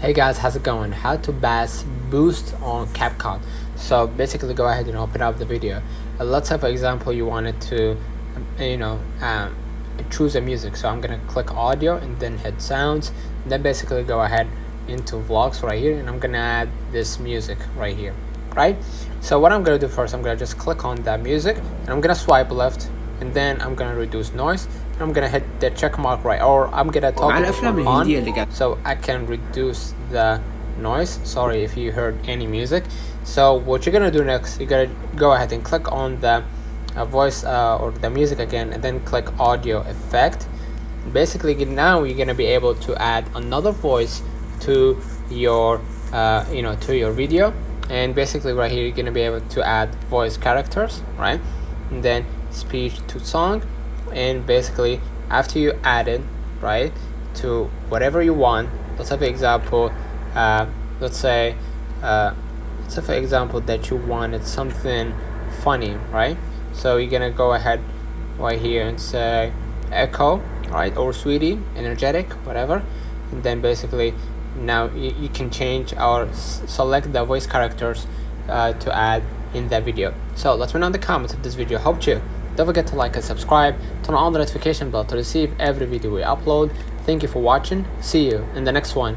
Hey guys, how's it going? How to bass boost on CapCut. So basically go ahead and open up the video. Let's say for example you wanted to choose a music. So I'm gonna click audio and then hit sounds, and then basically go ahead into vlogs right here, and I'm gonna add this music right here, right? So what I'm gonna do first, I'm gonna just click on that music and I'm gonna swipe left, and then I'm gonna reduce noise, and I'm gonna hit the check mark right, or I'm gonna toggle it on so I can reduce the noise. Sorry if you heard any music. So what you're gonna do next, you're gonna go ahead and click on the voice or the music again, and then click audio effect. Basically now you're gonna be able to add another voice to your to your video, and basically right here you're gonna be able to add voice characters, right? And then speech to song, and basically after you add it right to whatever you want, let's say for example for example that you wanted something funny, right? So you're gonna go ahead right here and say echo, right, or sweetie, energetic, whatever, and then basically now you can change or select the voice characters to add in that video. So let me know in the comments if this video helped you. Don't forget to like and subscribe, turn on the notification bell to receive every video we upload. Thank you for watching. See you in the next one.